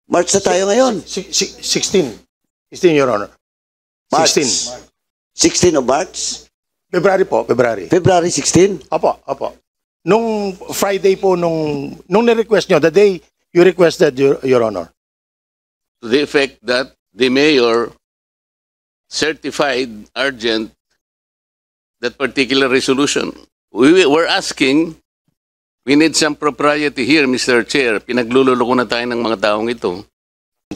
March na tayo ngayon. 16. 16, Your Honor. March. 16. 16 of March? February po, February. February 16? Opo, opo. Nung Friday po, nung ni-request nyo, the day you requested, Your Honor. To the effect that the mayor certified urgent that particular resolution. We were asking, we need some propriety here, Mr. Chair. Pinaglululoko na tayo ng mga taong ito.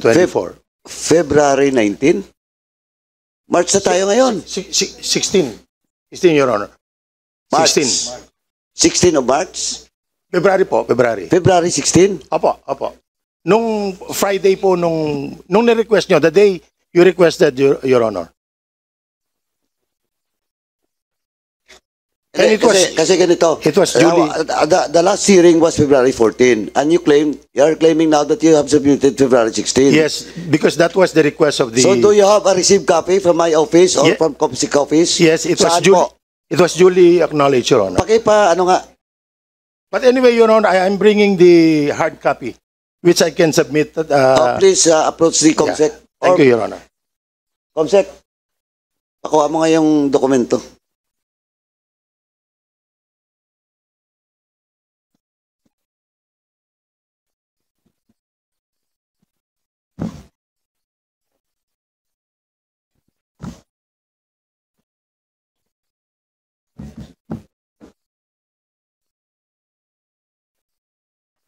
24. February 19? March na tayo ngayon. 16. 16, Your Honor. March. 16. 16 of March? February po, February. February 16? Opo, opo. Nung Friday po, nung ni-request nyo, the day you requested, Your Honor. And it was, kasi ganito. it was duly- The last hearing was February 14. And you are claiming now that you have submitted February 16. yes, because that was the request of the... So do you have a received copy from my office or Ye- from COMSIC office? Yes, it was Saan duly, po? it was duly acknowledged, Your Honor. Pakipa, ano nga? But anyway, Your Honor, I am bringing the hard copy, which I can submit. Please approach the COMSEC. Thank you, Your Honor. COMSEC, pakuha mo nga yung dokumento.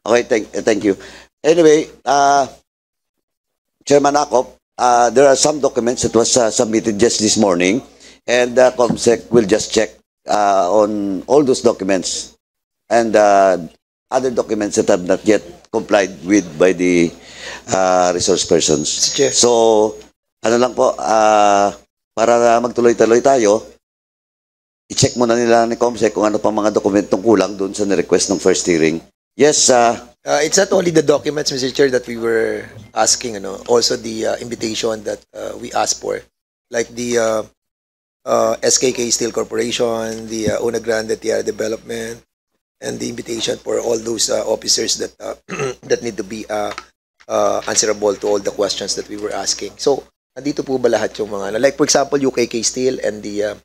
Okay, thank you. Anyway, Chairman Akop, there are some documents that was submitted just this morning, and COMSEC will just check on all those documents and other documents that have not yet complied with by the resource persons. Chair. So, ano lang po, para magtuloy-tuloy tayo, i-check muna nila ni COMSEC kung ano pa mga dokumentong kulang doon sa ni-request ng first hearing. Yes, It's not only the documents, Mr. Chair, that we were asking, also the invitation that we asked for, like the SKK Steel Corporation, the Una Grande Tierra Development, and the invitation for all those officers that that need to be answerable to all the questions that we were asking. So, nandito po ba lahat yung mga, like for example, UKK Steel and the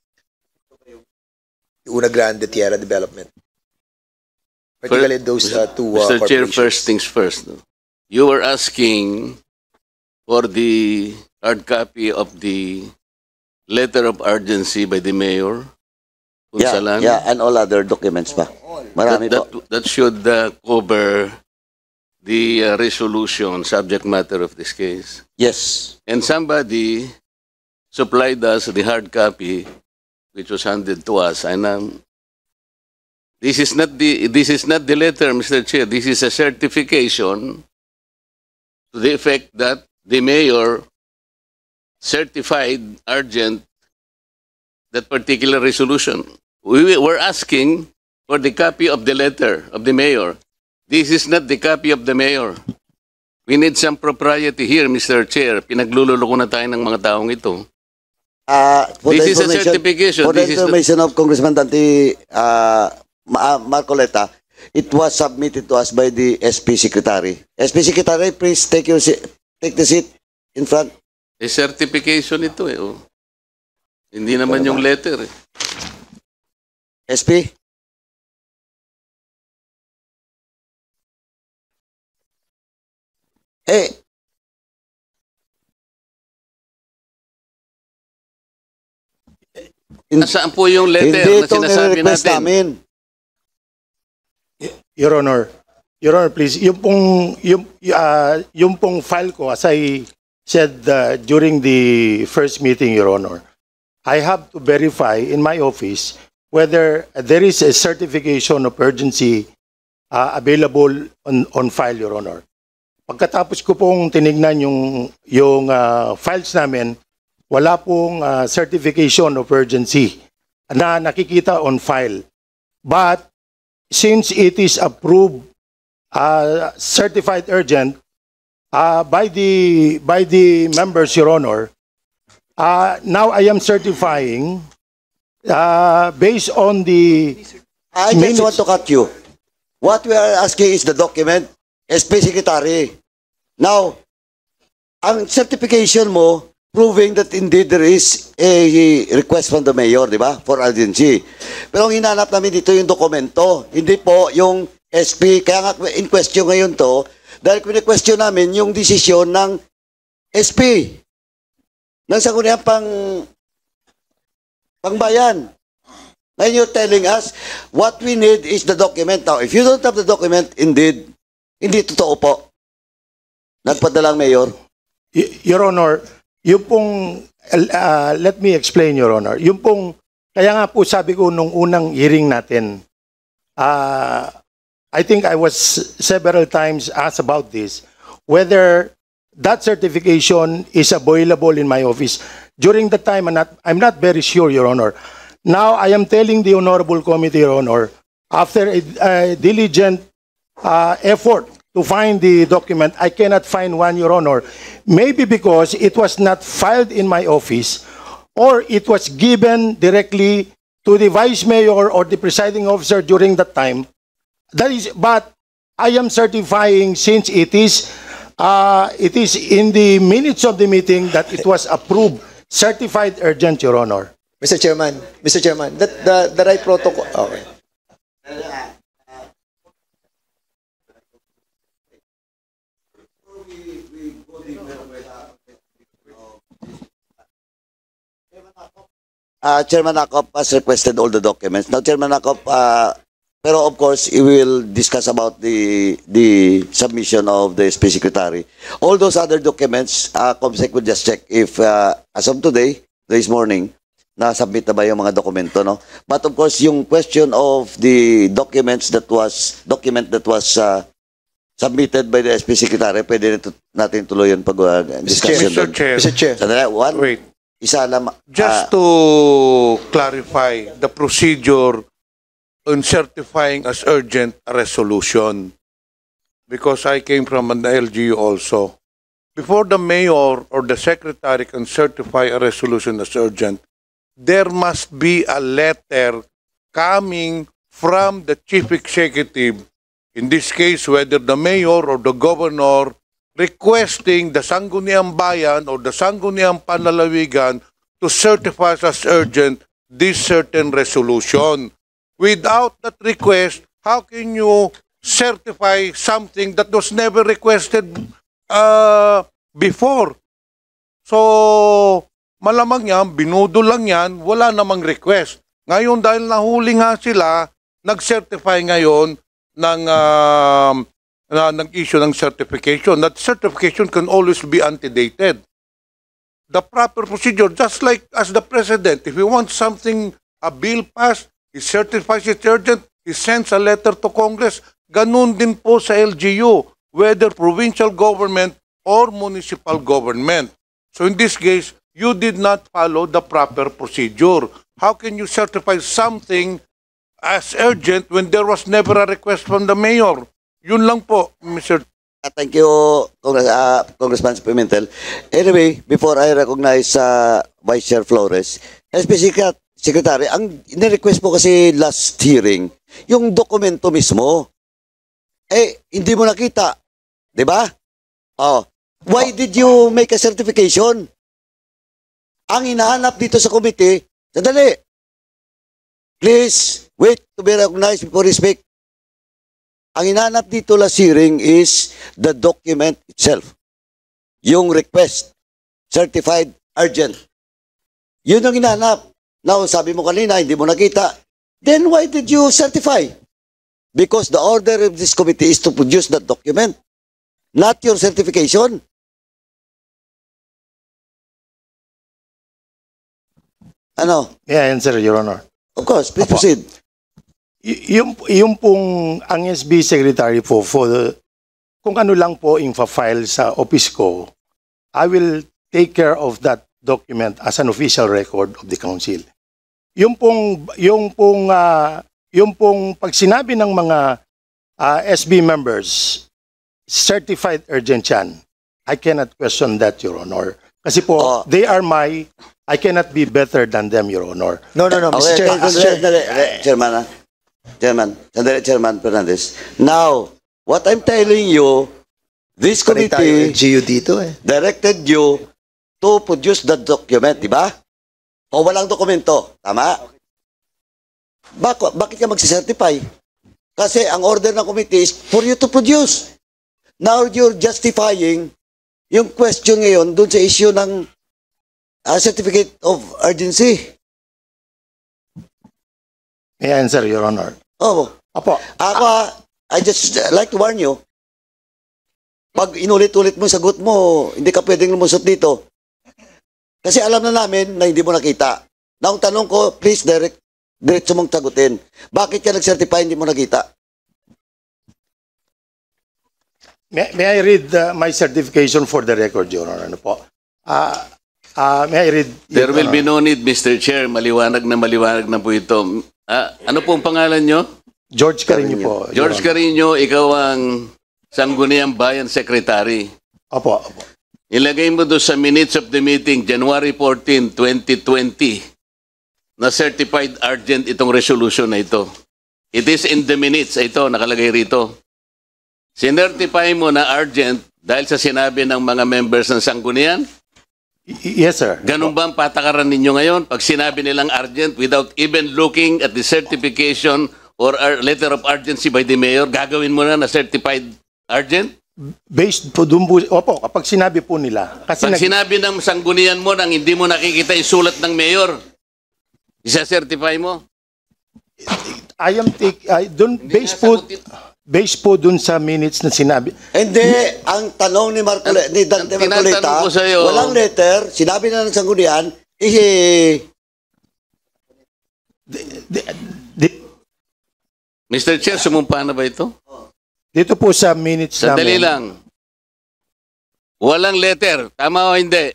Una Grande Tierra Development? Particularly those two Mr. Chair, corporations. first things first. No? You were asking for the hard copy of the letter of urgency by the mayor. Punsalan. yeah, and all other documents pa. Marami po. That should cover the resolution, subject matter of this case. Yes. And somebody supplied us the hard copy, which was handed to us. And this is not the letter, Mr. Chair. This is a certification to the effect that the mayor certified urgent that particular resolution. We were asking for the copy of the letter of the mayor. This is not the copy of the mayor. We need some propriety here, Mr. Chair. Pinaglululoko na tayo ng mga taong ito. For This the is a certification. For the This is the- information of Congressman Dante Marcoleta, it was submitted to us by the SP Secretary. SP Secretary, please take the seat in front. certification ito eh. Oh. Hindi naman yung letter eh. SP? Eh, Nasaan po yung letter hindi na itong sinasabi nire-request natin? namin. Your Honor, please, yung pong file ko, as I said during the first meeting, Your Honor, I have to verify in my office whether there is a certification of urgency available on file, Your Honor. Pagkatapos ko pong tinignan yung files namin, wala pong certification of urgency na nakikita on file. But since it is approved, certified urgent by the members, Your Honor, now I am certifying based on the I just want to cut you. What we are asking is the document, SP Secretary. Now, ang certification mo proving that indeed there is a request from the mayor, di ba? For urgency. Pero ang hinanap namin dito yung dokumento, hindi po yung SP. Kaya nga in question ngayon to, dahil question namin yung desisyon ng SP ng sangguniang pangbayan. Ngayon you're telling us, what we need is the document. Now, if you don't have the document, indeed, hindi totoo po. Nagpadalang mayor. Your Honor, yung pong, let me explain, Your Honor. Yung pong, kaya nga po sabi ko nung unang hearing natin, I think I was several times asked about this, whether that certification is available in my office. During the time, I'm not very sure, Your Honor. Now, I am telling the Honorable Committee, Your Honor, after a diligent effort to find the document, I cannot find one, Your Honor. Maybe because it was not filed in my office or it was given directly to the Vice Mayor or the presiding officer during that time. That is, but I am certifying since it is in the minutes of the meeting that it was approved, certified urgent, Your Honor. Mr. Chairman, the right protocol. Okay. Chairman Akop has requested all the documents. Now, Chairman Akop, pero of course, we will discuss about the submission of the SP Secretary. All those other documents, COMSEC will just check if, as of today, this morning, na-submit na ba yung mga dokumento, no? But of course, yung question of the document that was submitted by the SP Secretary, pwede natin tuloy yung pag-discussion. Mr. Chair. Mr. Chair. Sandali, one. Wait. Isa lang. Just to clarify the procedure on certifying as urgent a resolution, because I came from an LGU also. Before the mayor or the secretary can certify a resolution as urgent, there must be a letter coming from the chief executive, in this case, whether the mayor or the governor, requesting the Sangguniang Bayan or the Sangguniang Panlalawigan to certify as urgent this certain resolution. Without that request, how can you certify something that was never requested before? So, malamang yan, binudo lang yan, wala namang request. Ngayon, dahil nahuli nga sila, nag-certify ngayon ng issue ng certification. That certification can always be antedated. The proper procedure, just like as the president, if he wants something, a bill passed, he certifies it urgent, he sends a letter to Congress. Ganun din po sa LGU, whether provincial government or municipal government. So in this case, you did not follow the proper procedure. How can you certify something as urgent when there was never a request from the mayor? Yun lang po, Mr. Thank you, Congressman Pimentel. Anyway, before I recognize Vice Chair Flores, SP Secretary, ang nirequest po kasi last hearing, yung dokumento mismo, hindi mo nakita. Di ba? Oh. Why did you make a certification? Ang hinahanap dito sa committee, sandali. Please, wait to be recognized before you speak. Ang hinahanap dito last hearing is the document itself. Yung request, certified urgent. Yun ang hinahanap. Now, sabi mo kanina, hindi mo nakita. Then why did you certify? Because the order of this committee is to produce that document, not your certification. Ano? Yeah, answer, Your Honor. Of course, please Apo. proceed. Yung pong ang SB Secretary po, kung ano lang po yung file sa office ko, I will take care of that document as an official record of the council. Yung pong pag sinabi ng mga SB members, certified urgent yan, I cannot question that, Your Honor. Kasi po, they are I cannot be better than them, Your Honor. No, Mr. Chair. Chairman Fernandez. Now, what I'm telling you, This Panay tayo committee LGU dito eh. directed you to produce the document, di ba? O walang dokumento, tama? Bakit ka magsicertify? Kasi ang order ng committee is for you to produce. Now you're justifying yung question ngayon dun sa issue ng certificate of urgency. May I answer, Your Honor. Oh, Opo. I just like to warn you. Pag inulit-ulit mo yung sagot mo, hindi ka pwedeng lumusot dito. Kasi alam na namin na hindi mo nakita. Na ang tanong ko, please diretso mong sagutin. Bakit ka nag-certify hindi mo nakita? May I read my certification for the record, Your Honor? Ano po? May I read? There will be no need, Mr. Chair. Maliwanag na po ito. Ano pong pangalan nyo? George Carino po. Your George Honor. Carino, ikaw ang Sangguniang Bayan Secretary. Opo. Ilagay mo doon sa minutes of the meeting, January 14, 2020, na certified urgent itong resolution na ito. It is in the minutes. Ito, nakalagay rito. Sinertify mo na urgent dahil sa sinabi ng mga members ng Sanggunian? Yes, sir. Ganun ba ang patakaran ninyo ngayon? Pag sinabi nilang urgent without even looking at the certification or letter of urgency by the mayor, gagawin mo na certified urgent? Based po dun po, opo, kapag sinabi po nila. Kasi Pag sinabi ng Sanggunian mo nang hindi mo nakikita yung sulat ng mayor, isa-certify mo? based po dun sa minutes na sinabi. Hindi, ang tanong ni ni Dante ang Marcoleta, tinatanong ko sa'yo, walang letter, sinabi na ng sanggunian, Mr. Chair, sumumpa na ba ito? Dito po sa minutes Sandali namin. lang. Walang letter. Tama o hindi?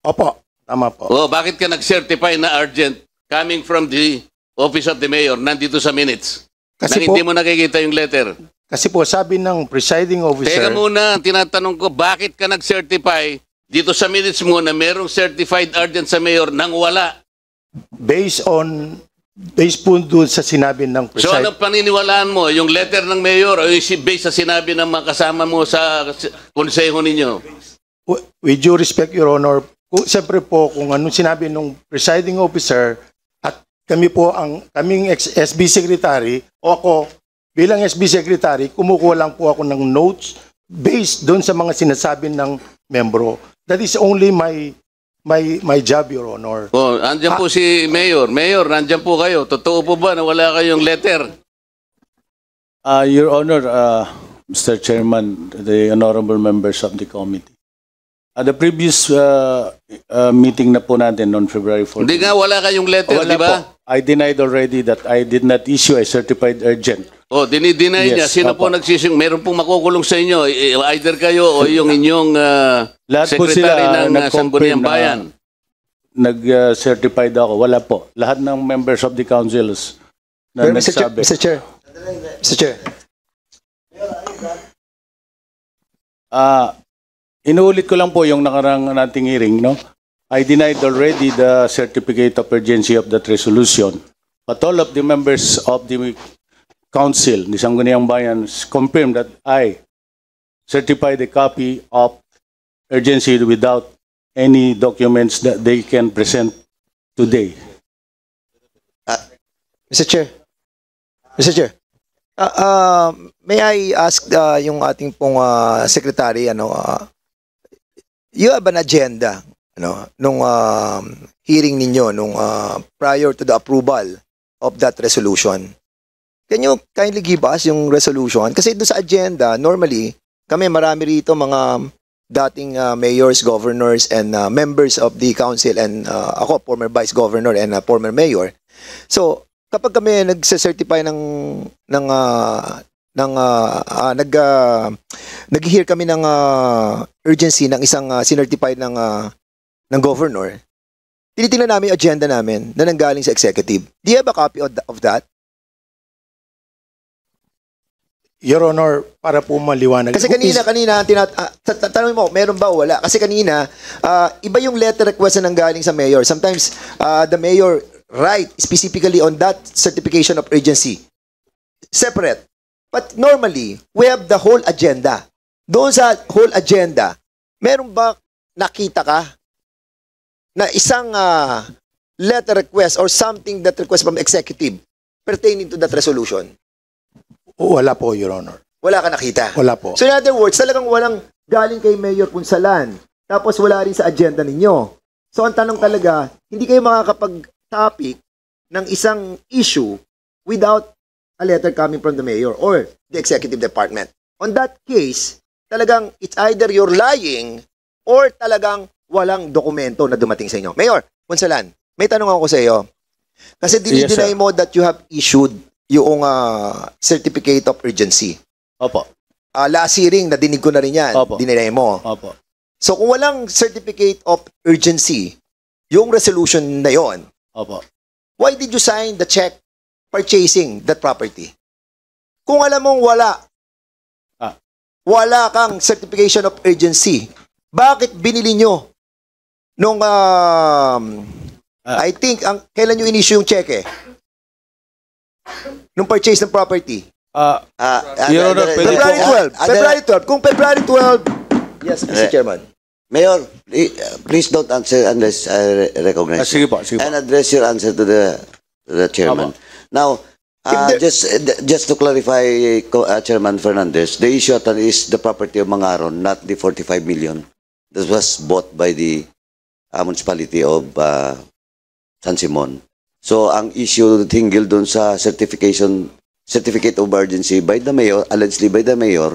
Opo, tama po. O, bakit ka nag-certify na urgent coming from the office of the mayor nandito sa minutes? Kasi Nang po, hindi mo nakikita yung letter. kasi po sabi ng presiding officer. Teka muna, tinatanong ko, bakit ka nag-certify dito sa minutes mo na merong certified urgent sa mayor nang wala? Based po doon sa sinabi ng So presiding. anong paniniwalaan mo? Yung letter ng mayor o yung based sa sinabi ng mga kasama mo sa konseho ninyo? With due respect, Your Honor, siyempre po kung anong sinabi ng presiding officer at kami po kaming SB secretary o ako bilang SB secretary, kumukuha lang po ako ng notes based doon sa mga sinasabi ng membro. That is only my job, Your Honor. Oh, andyan po si Mayor. Mayor, andyan po kayo. Totoo po ba na wala kayong letter? Your Honor, Mr. Chairman, the honorable members of the committee. The previous meeting na po natin on February 14. Hindi nga, wala kayong letter, Wala di ba? po. I denied already that I did not issue a certified urgent. Oh, dinideny niya. Yes, Sino po opo. nagsising? Meron pong makukulong sa inyo. Either kayo o yung inyong Lahat po secretary sila ng nag-confirm Sangguniang na Bayan. Nag-certified ako. Wala po. Lahat ng members of the councils na Pero nagsabi. Mr. Chair. Mr. Chair. Inuulit ko lang po yung nakarang nating hearing, no? I denied already the certificate of urgency of that resolution. But all of the members of the council, ni Sangguniang Bayan, confirmed that I certified a copy of urgency without any documents that they can present today. Mr. Chair. Mr. Chair. May I ask yung ating pong secretary, you have an agenda, nung hearing ninyo, nung prior to the approval of that resolution. Can you kindly give us yung resolution? Kasi doon sa agenda, normally, kami marami rito mga dating mayors, governors, and members of the council, and ako, former vice governor and former mayor. So, kapag kami nagse-certify nag-hear kami ng urgency ng isang sinertify ng governor, tinitingnan namin yung agenda namin na nanggaling sa executive. Do you have a copy of that? Your Honor, para po maliwanag. Kasi kanina tanong mo, meron ba o wala? Kasi kanina, iba yung letter request na nanggaling sa mayor. Sometimes, the mayor write specifically on that certification of urgency. Separate. But normally, we have the whole agenda. doon sa whole agenda, meron ba nakita ka na isang letter request or something that request from executive pertaining to that resolution? Wala po, Your Honor. Wala ka nakita? Wala po. So in other words, talagang walang galing kay Mayor Punsalan. Tapos wala rin sa agenda ninyo. So ang tanong talaga, hindi kayo makakapag-topic ng isang issue without a letter coming from the mayor or the executive department. On that case, talagang it's either you're lying or talagang walang dokumento na dumating sa inyo. Mayor Punsalan, may tanong ako sa iyo. Kasi dinideny mo that you have issued yung certificate of urgency. Opo. Last hearing, nadinig ko na rin yan. Opo. Dineny mo. Opo. So kung walang certificate of urgency, yung resolution na yon, Opo. why did you sign the check purchasing that property? Kung alam mong wala kang certification of urgency, bakit binili nyo nung, I think, kailan nyo in-issue yung check nung purchase ng property? Your Honor, February 12. Kung February 12, yes, Mr. Chairman. Mayor, please don't answer unless I recognize you. Sige po, sige po. And address your answer to the chairman. Now, just to clarify, Chairman Fernandez, the issue at hand is the property of Mangaron, not the 45 million that was bought by the municipality of San Simon. So, ang issue hinggil dun sa certificate of urgency by the mayor, allegedly by the mayor,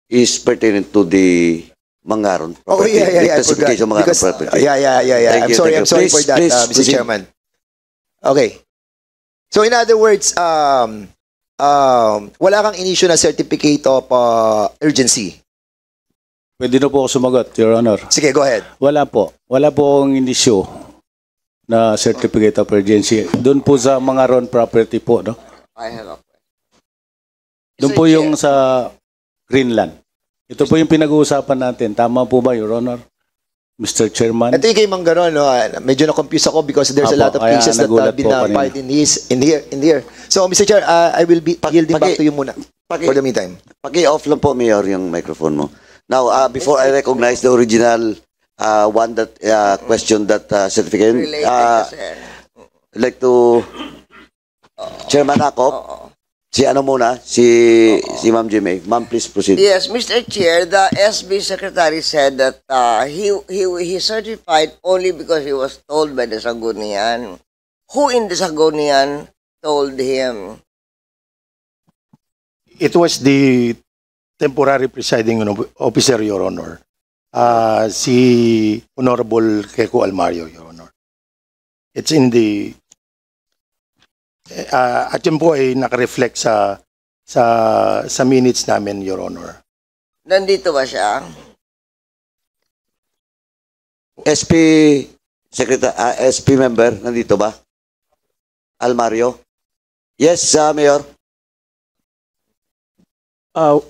is pertinent to the Mangaron property. I forgot. Of Mangaron Because, property. Yeah. I'm sorry Please, for that, please, Mr. proceed. Chairman. Okay. So, in other words, wala kang in-issue na certificate of urgency. Pwede na po ako sumagot, Your Honor. Sige, go ahead. Wala po. Wala po akong inisyu na certificate of urgency. Doon po sa mga Ron property po, no? Doon po yung sa Greenland. Ito po yung pinag-uusapan natin. Tama po ba, Your Honor? Mr. Chairman? Ito yung kay Mang Ganon, no? Medyo na-confuse ako because there's a lot of Kaya cases that nagulat have been po kanina. filed in here. So, Mr. Chair, I will be yielding back to you muna for the meantime. Paki-off lang po, Mayor, yung microphone mo. Now, before I recognize the original one that question that certificate, I'd like to Chairman Akop, si ano muna, si Ma'am Jimmy. Ma'am, please proceed. Yes, Mr. Chair, the SB Secretary said that he certified only because he was told by the Sangguniang. Who in the Sangguniang told him? It was the temporary presiding officer, Your Honor. Si Honorable Keko Almario, Your Honor. It's in the... at yun po ay nakareflect sa minutes namin, Your Honor. Nandito ba siya? SP Secretary, SP member, nandito ba? Almario? Yes, Mayor.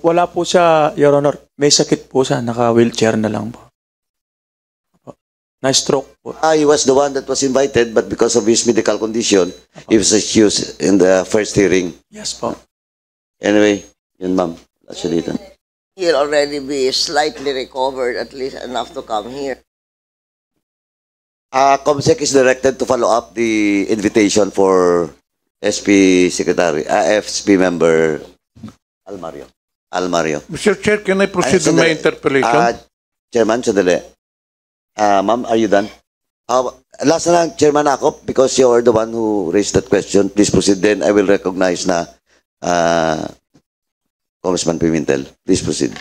Wala po siya, Your Honor. May sakit po siya. Naka-wheelchair na lang po. Na-stroke po. He was the one that was invited, but because of his medical condition, he was excused in the first hearing. Yes po. Anyway, yun ma'am. Actually, dito. He'll already be slightly recovered, at least enough to come here. COMSEC is directed to follow up the invitation for SP Secretary, SP member Almario. Mr. Chair, can I proceed with my interpellation? Chairman, sandali. Ma'am, are you done? Last na lang, Chairman Akop, because you are the one who raised that question. Please proceed. Then I will recognize na Congressman Pimentel. Please proceed.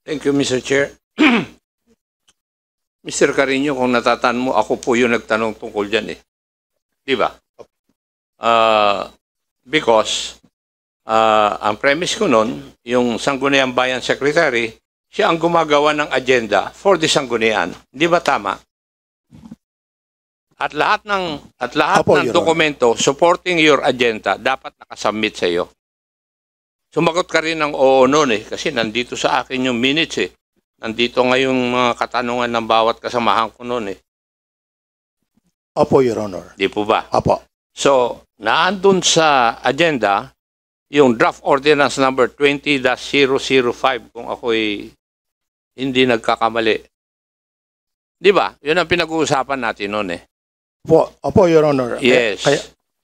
Thank you, Mr. Chair. Mr. Carino, kung natatan mo, ako po yung nagtanong tungkol dyan eh. Di ba? Because ang premise ko nun, yung Sangguniang Bayan Secretary, siya ang gumagawa ng agenda for the Sanggunian. Di ba tama? At lahat ng Your Honor. dokumento supporting your agenda dapat nakasubmit sa iyo. Sumagot ka rin ng oo noon eh, kasi nandito sa akin yung minutes eh. Nandito ngayong mga katanungan ng bawat kasamahan ko noon eh. Opo, Your Honor. Di po ba? Opo. So, naandun sa agenda yung draft ordinance number 20-005 kung ako'y hindi nagkakamali. Di ba? Yun ang pinag-uusapan natin noon eh. Opo, Your Honor. Yes.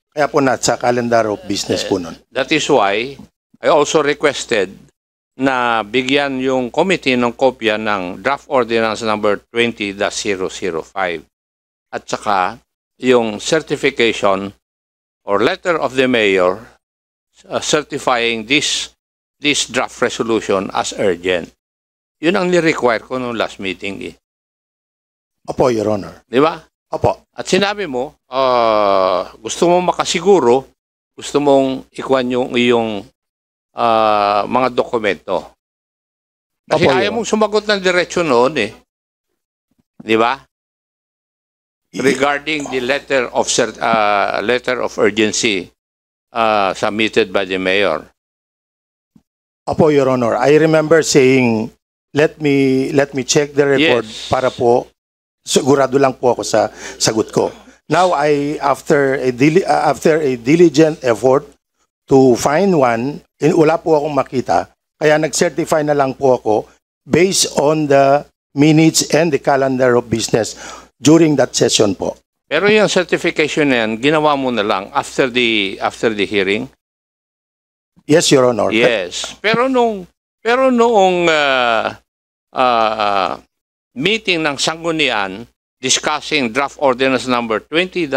Kaya po nasa calendar of business po nun. That is why I also requested na bigyan yung committee ng kopya ng draft ordinance number 20-005 at saka yung certification or letter of the mayor certifying this draft resolution as urgent. Yun ang ni-require ko nung last meeting eh. Opo, Your Honor. Di ba? Opo. At sinabi mo, gusto mong makasiguro, gusto mong ikuan yung iyong mga dokumento. Kasi Opo, ayaw Your mong sumagot ng diretsyo noon eh. Di ba? Regarding the letter of urgency submitted by the mayor. Opo, Your Honor. I remember saying, let me check the record Yes. para po sigurado lang po ako sa sagot ko. Now, after a diligent effort to find one, wala po akong makita, kaya nag-certify na lang po ako based on the minutes and the calendar of business during that session po. Pero yung certification na yan, ginawa mo na lang after the hearing? Yes, Your Honor. Yes. Pero noong meeting ng Sanggunian discussing draft ordinance number 20-005,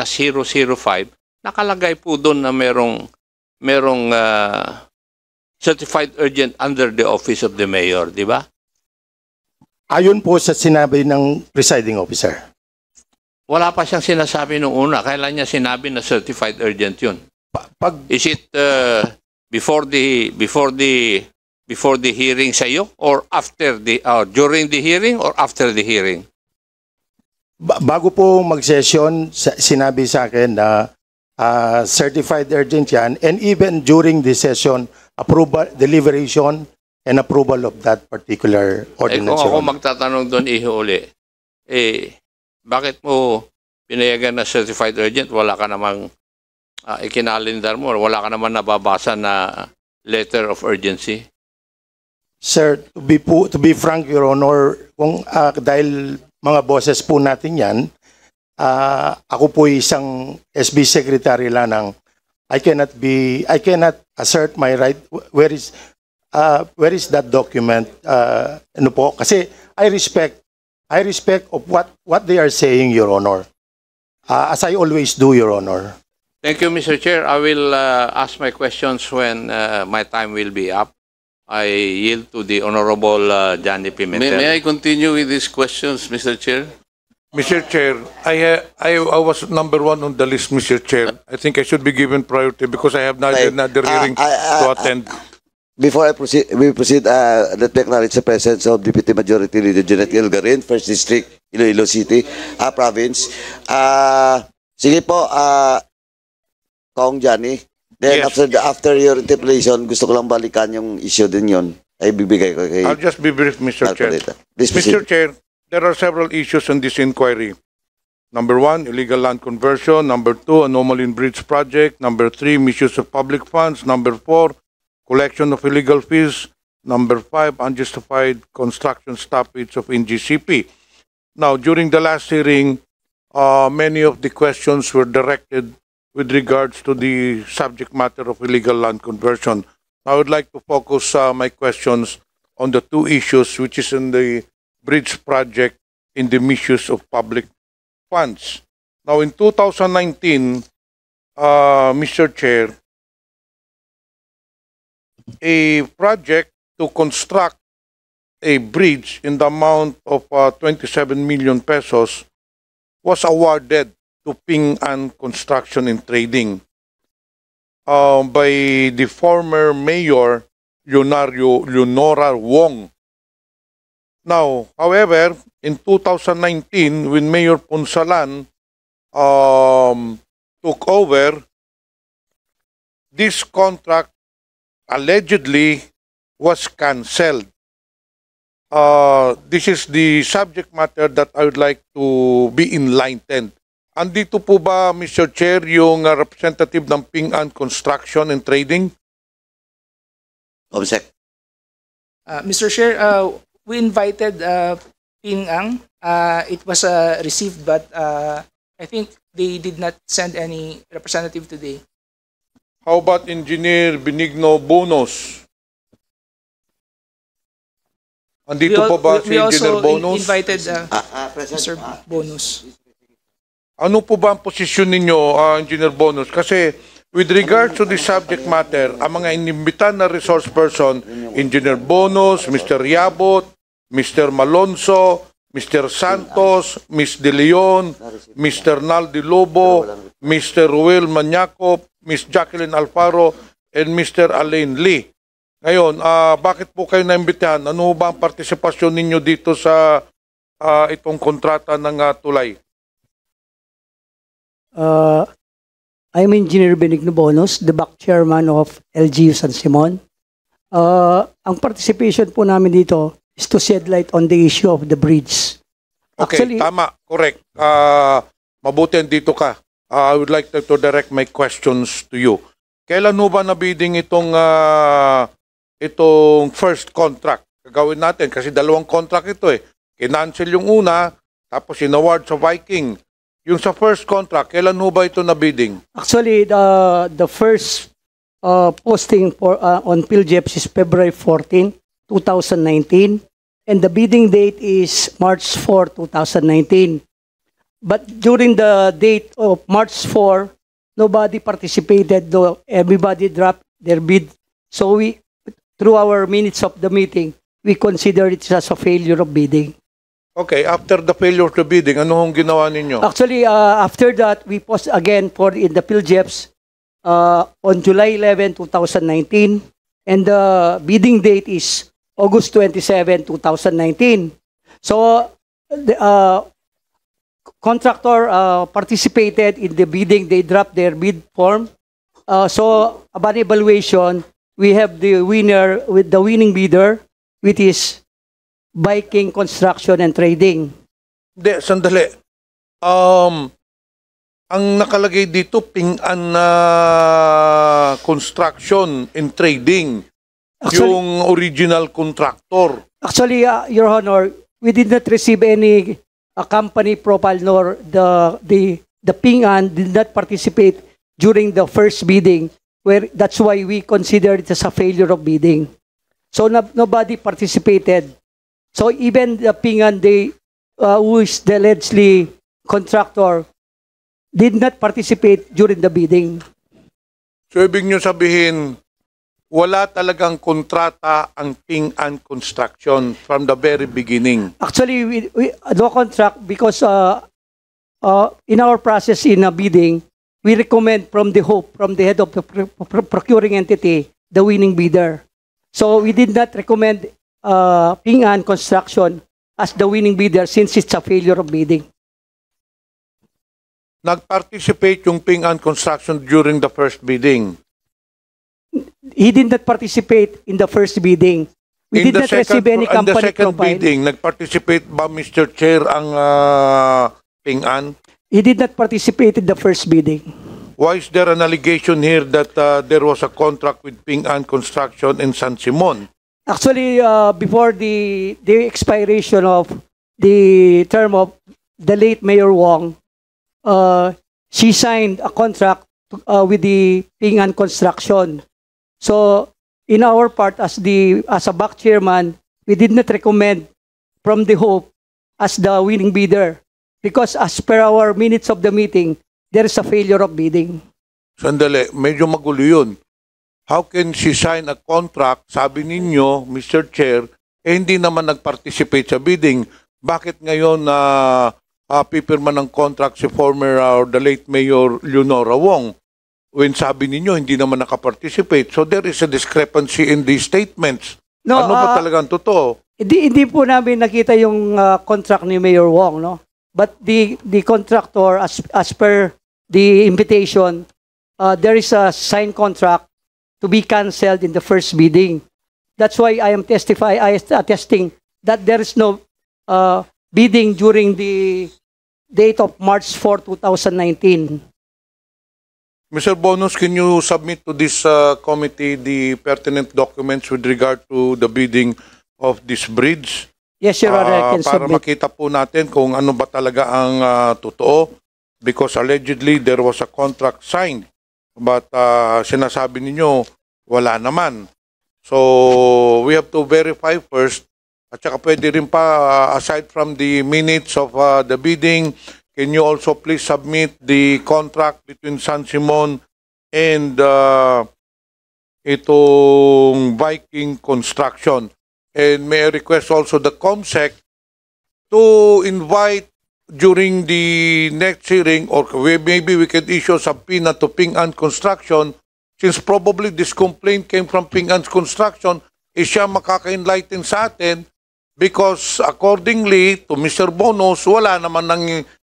nakalagay po doon na merong certified urgent under the office of the mayor, di ba? Ayon po sa sinabi ng presiding officer. Wala pa siyang sinasabi noong una. Kailan niya sinabi na certified urgent yun? Is it before the hearing sa iyo or after during the hearing or after the hearing? Bago po mag-session, sinabi sa akin na certified urgent yan, and even during the session, deliberation and approval of that particular ordinance. Kung ako magtatanong doon uli, bakit mo pinayagan na certified urgent? Wala ka namang ikinalendar mo, wala ka naman nababasa na letter of urgency? Sir, to be frank, Your Honor, kung dahil mga bosses po natin yan, ako po isang SB secretary lang. I cannot assert my right. Where is that document? Ano po? Kasi I respect of what they are saying, Your Honor. As I always do, Your Honor. Thank you, Mr. Chair. I will ask my questions when my time will be up. I yield to the Honorable Johnny Pimentel. May I continue with these questions, Mr. Chair? Mr. Chair, I was number one on the list, Mr. Chair. I think I should be given priority because I have another hearing to attend. Before we proceed, let me acknowledge the presence of Deputy Majority Leader Janet Ilgarin, 1st District, Iloilo City, Province. Sige po, Kong Johnny. Then Yes. after your interpellation, gusto ko lang balikan yung issue din yun. Ay bibigay ko kay I'll just be brief, Mr. Chair. Marcoleta. Please proceed. Mr. Chair, there are several issues in this inquiry. Number 1, illegal land conversion. Number 2, anomaly in bridge project. Number 3, misuse of public funds. Number 4, collection of illegal fees. Number 5, unjustified construction stoppage of NGCP. Now, during the last hearing, many of the questions were directed with regards to the subject matter of illegal land conversion. I would like to focus my questions on the two issues, which is in the bridge project in the misuse of public funds. Now, in 2019, Mr. Chair, a project to construct a bridge in the amount of 27 million pesos was awarded to Ping An Construction and Trading by the former mayor, Leonora Wong. Now, however, in 2019, when Mayor Punsalan took over, this contract allegedly was cancelled. This is the subject matter that I would like to be enlightened. Andito po ba, Mr. Chair, yung representative ng Ping An Construction and Trading? Comsec. Mr. Chair, we invited Ping Ang. It was received, but I think they did not send any representative today. How about Engineer Benigno Bonos? Andito po ba si we Engineer also Bonos? invited President, Mr. Bonus. Ano po ba ang posisyon ninyo, Engineer Bonos? Kasi with regard to the subject matter, ang mga inimbitan na resource person, Engineer Bonos, Mr. Yabot, Mr. Malonzo, Mr. Santos, Ms. De Leon, Mr. Naldi Lobo, Mr. Ruel Maniaco, Ms. Jacqueline Alfaro, and Mr. Alain Lee. Ngayon, bakit po kayo naimbitahan? Ano ba ang partisipasyon ninyo dito sa itong kontrata ng tulay? I'm Engineer Benigno Bonos, the back chairman of LGU San Simon. Ang participation po namin dito is to shed light on the issue of the bridge. Okay, Actually, tama, correct. Mabuti dito ka. I would like to direct my questions to you. Kailan ho ba nabidding itong first contract? Gagawin natin kasi dalawang contract ito eh. Kinancel yung una, tapos inaward sa Viking. Yung sa first contract, kailan ho ba ito nabidding? actually the first posting for on PhilJeps is February 14, 2019, and the bidding date is March 4, 2019. But during the date of March 4, nobody participated, though everybody dropped their bid. So we, through our minutes of the meeting, we consider it as a failure of bidding. Okay, after the failure to bidding, ano hong ginawa ninyo? Actually, after that, we post again for in the PhilJeps on July 11, 2019, and the bidding date is August 27, 2019. So the contractor participated in the bidding. They dropped their bid form. So upon evaluation, we have the winner with the winning bidder, which is Viking Construction and Trading. Hindi, sandali. Ang nakalagay dito, Ping-An na Construction and Trading. Actually- Yung original contractor. Actually, Your Honor, we did not receive any company profile, nor the Ping-An did not participate during the first bidding, where that's why we consider it as a failure of bidding. So nobody participated. So even the Ping-An, who is the allegedly contractor, did not participate during the bidding. So ibig nyo sabihin, wala talagang kontrata ang Ping-An Construction from the very beginning. Actually, we no contract because in our process in a bidding, we recommend from the head of the procuring entity, the winning bidder. So we did not recommend Ping-An Construction as the winning bidder since it's a failure of bidding. Nag-participate yung Ping-An Construction during the first bidding. He did not participate in the first bidding. We did not receive any in the company second profile. bidding, nag-participate ba Mr. Chair ang Ping-An? He did not participate in the first bidding. Why is there an allegation here that there was a contract with Ping-An Construction in San Simon? Actually, before the expiration of the term of the late Mayor Wong, she signed a contract with the Ping-An Construction. So, in our part, as a back chairman, we did not recommend from the Hope as the winning bidder because as per our minutes of the meeting, there is a failure of bidding. Sandali, medyo magulo yun. How can she sign a contract, sabi ninyo, Mr. Chair, hindi naman nag-participate sa bidding? Bakit ngayon na pipirma ng contract si former the late Mayor Leonora Wong? When sabi ninyo, hindi naman nakaparticipate. So there is a discrepancy in these statements. No, ano ba talagang totoo? Hindi po namin nakita yung contract ni Mayor Wong, no? But the contractor, as per the invitation, there is a signed contract to be cancelled in the first bidding. That's why I am attesting that there is no bidding during the date of March 4, 2019. Mr. Bonus, can you submit to this committee the pertinent documents with regard to the bidding of this bridge? Yes, Your Honor, I can Para submit. makita po natin kung ano ba talaga ang totoo. Because allegedly there was a contract signed. But sinasabi ninyo, wala naman. So we have to verify first. At saka pwede rin pa, aside from the minutes of the bidding, can you also please submit the contract between San Simon and itong Viking Construction? And may I request also the COMSEC to invite during the next hearing, or maybe we could issue a subpoena to Ping An Construction, since probably this complaint came from Ping An's Construction, siya makaka-enlighten sa atin, because accordingly to Mr. Bonus, wala naman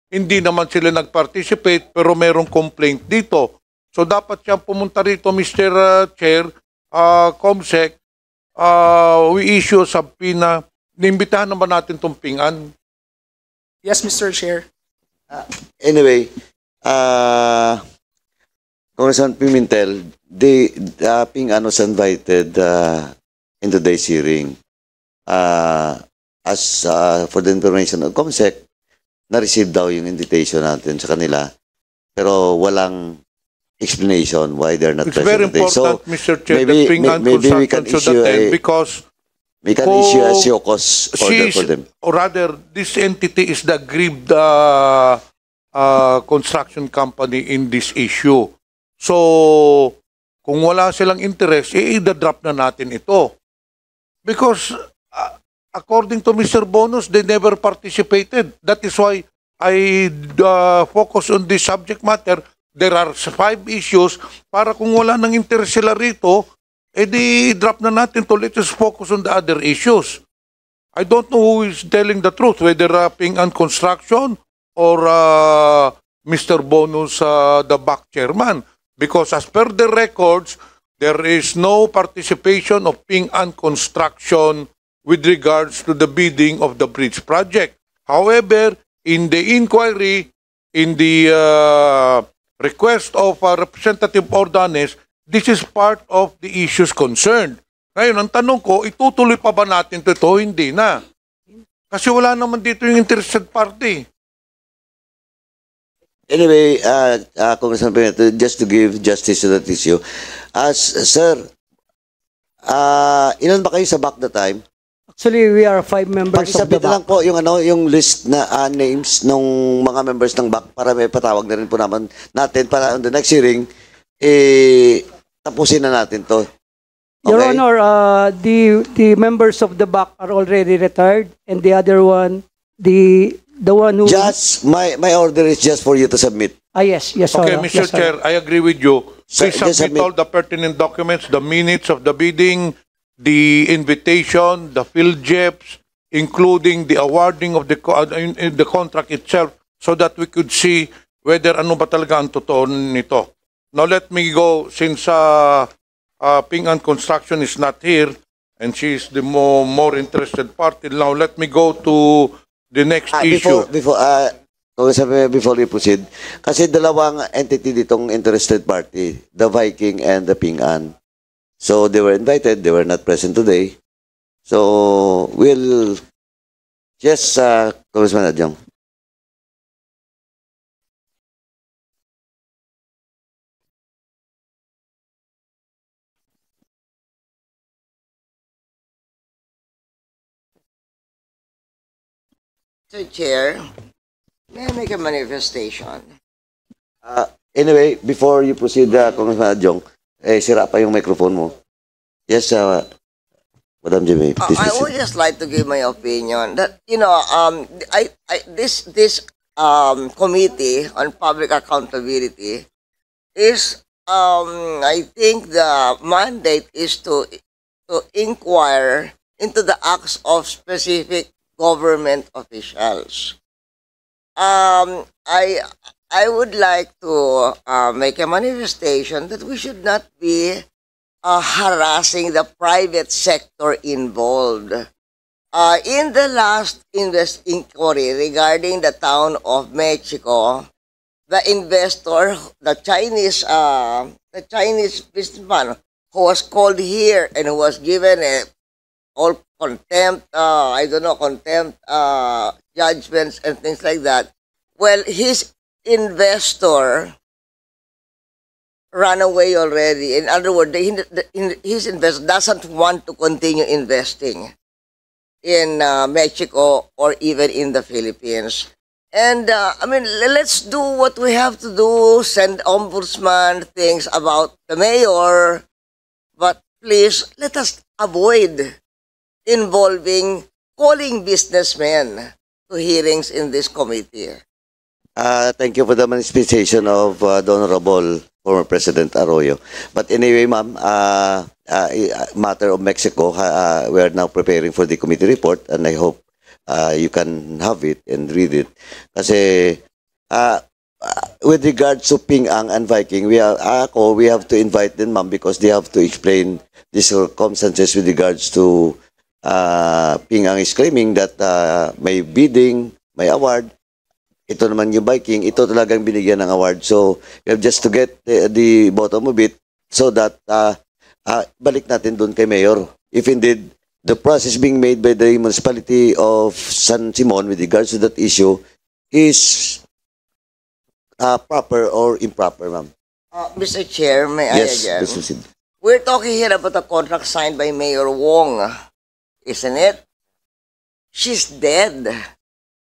hindi naman sila nag-participate pero merong complaint dito. So dapat siyang pumunta rito, Mr. Chair, COMSEC, we issue a subpoena. Niimbitahan naman natin itong Ping An. Yes, Mr. Chair. Anyway, Congressman Pimentel, Ping An was invited in today's hearing. As for the information of COMSEC, na-receive daw yung invitation natin sa kanila, pero walang explanation why they're not It's present very today. important, So, Mr. Chair, maybe- that Ping An maybe we can Construction should issue attend a- because we can kung issue a COCOS order for them. or rather, this entity is the aggrieved construction company in this issue. So, kung wala silang interest, i-drop na natin ito. Because, according to Mr. Bonus, they never participated. That is why I focus on this subject matter. There are 5 issues para kung wala nang interest sila rito, di-drop na natin to. Let us focus on the other issues. I don't know who is telling the truth, whether Ping An Construction or Mr. Bonus, the back chairman. Because as per the records, there is no participation of Ping An Construction with regards to the bidding of the bridge project. However, in the inquiry, in the request of Representative Ordanes, this is part of the issues concerned. Ngayon, ang tanong ko, itutuloy pa ba natin ito? Hindi na. Kasi wala naman dito yung interested party. Anyway, Congressman Pimentel, just to give justice to that issue, sir, ilan ba kayo sa back the time? Actually, we are 5 members of the Pakisabit lang back. po yung list na names ng mga members ng back para may patawag na rin po natin para on the next hearing, tapusin na natin to. Your Okay? Honor, the members of the back are already retired, and the other one, the one who... Just, my order is just for you to submit. Yes, Okay, Honor. Mr. Yes, Chair, Honor. I agree with you. Please Just submit all the pertinent documents, the minutes of the bidding, the invitation, the field jeps, including the awarding of the contract itself, so that we could see whether ano ba talaga ang totoo nito. Now let me go, since Ping An Construction is not here, and she is the more interested party. Now let me go to the next issue. Before we proceed, kasi dalawang entity ditong interested party, the Viking and the Ping An. So they were invited, they were not present today. So we'll just, Congressman Adjong. Mr. Chair, may I make a manifestation? Anyway, before you proceed, Congressman Adjong, sira pa yung microphone mo. Yes, Madam Jimmy, please I proceed. would just like to give my opinion that this committee on public accountability is I think the mandate is to inquire into the acts of specific government officials. I would like to make a manifestation that we should not be harassing the private sector involved. In the last inquiry regarding the town of Mexico, the investor, the Chinese businessman who was called here and who was given a all contempt, contempt judgments and things like that. Well, his investor ran away already. In other words, his investor doesn't want to continue investing in Mexico or even in the Philippines. And let's do what we have to do, send ombudsman things about the mayor, but please let us avoid involving calling businessmen to hearings in this committee. Thank you for the manifestation of the Honorable former President Arroyo. But anyway, ma'am, matter of Mexico, we are now preparing for the committee report, and I hope you can have it and read it. Kasi with regards to Ping Ang and Viking, we have to invite them, ma'am, because they have to explain the circumstances with regards to Ping Ang is claiming that may bidding, may award. Ito naman yung Viking, ito talagang binigyan ng award. So, we have just to get the bottom of it so that balik natin doon kay Mayor. If indeed, the process being made by the municipality of San Simon with regards to that issue is proper or improper, ma'am. Mr. Chair, may I Yes, again? please proceed. We're talking here about a contract signed by Mayor Wong, isn't it? She's dead.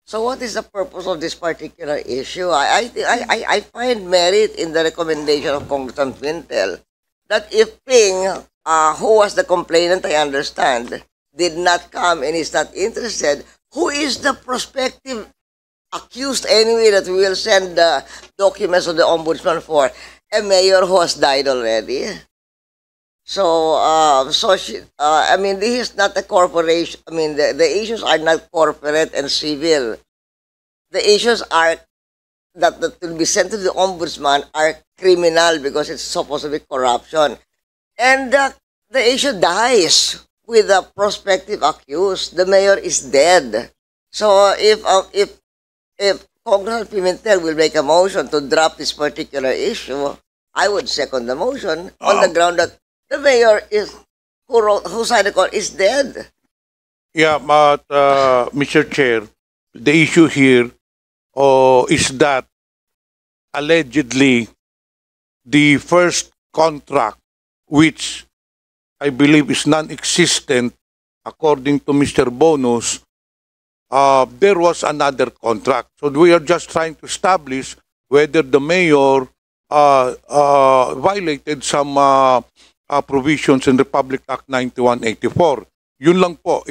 So what is the purpose of this particular issue? I find merit in the recommendation of Congressman Pintel that if Ping, who was the complainant, I understand, did not come and is not interested, who is the prospective accused anyway that we will send the documents of the ombudsman for? A mayor who has died already. So, this is not a corporation. I mean, the issues are not corporate and civil. The issues are that will be sent to the ombudsman are criminal because it's supposed to be corruption. And the issue dies with the prospective accused. The mayor is dead. So, if Congressman Pimentel will make a motion to drop this particular issue, I would second the motion on the ground that the mayor who signed the call is dead. Yeah, but Mr. Chair, the issue here is that allegedly the first contract, which I believe is non-existent according to Mr. Bonus, there was another contract. So we are just trying to establish whether the mayor violated some provisions in Republic Act 9184. Yun lang po.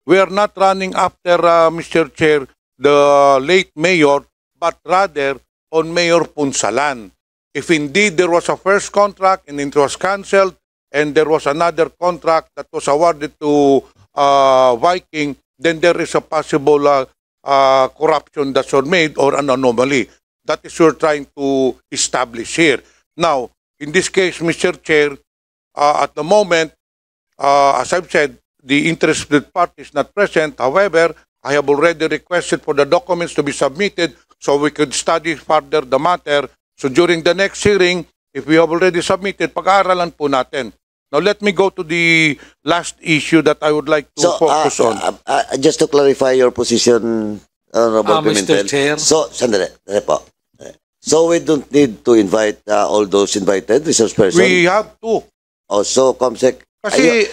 We are not running after, Mr. Chair, the late mayor, but rather on Mayor Punsalan. If indeed there was a first contract and it was cancelled, and there was another contract that was awarded to Viking, then there is a possible corruption that's made or an anomaly. That is what we're trying to establish here. Now, in this case, Mr. Chair, at the moment, as I've said, the interested party is not present. However, I have already requested for the documents to be submitted so we could study further the matter. So during the next hearing, if we have already submitted, pag-aaralan po natin. Now, let me go to the last issue that I would like to focus on. Just to clarify your position, Honorable Pimentel. Mr. Chair. So, sandali po. So, we don't need to invite all those invited resource persons? We have to. Also, Comsec. Kasi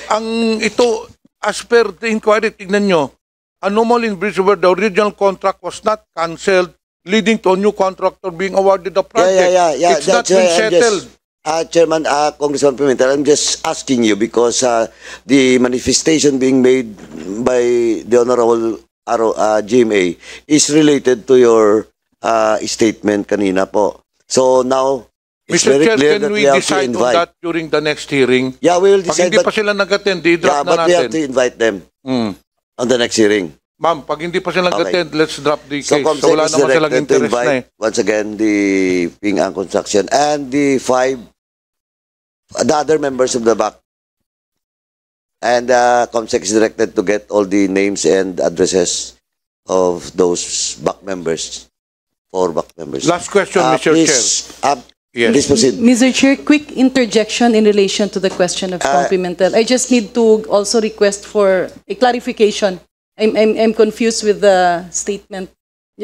ito, as per the inquiry, tignan nyo, anomaly in breach where the original contract was not cancelled, leading to a new contractor being awarded the project. Yeah. It's not been settled. Chairman, Congressman Pimentel, I'm just asking you because the manifestation being made by the Honorable GMA is related to your statement kanina po. So now, it's Mr. very Chair, clear can that we have to decide on invite. that during the next hearing? Yeah, we will Pag decide. hindi pa sila nag-attend, i-drop na but we have natin. to invite them on the next hearing. Ma'am, pag hindi pa sila nag-attend, let's drop the So, case. Comsec So wala is naman silang directed to interest na invite once again the Ping Ang Construction and the other members of the back. And Comsec is directed to get all the names and addresses of those back members. 4 back members. Last question, Mr. Please, Chair. Yes. please proceed. Mr. Chair, quick interjection in relation to the question of complemental. I just need to also request for a clarification. I'm confused with the statement.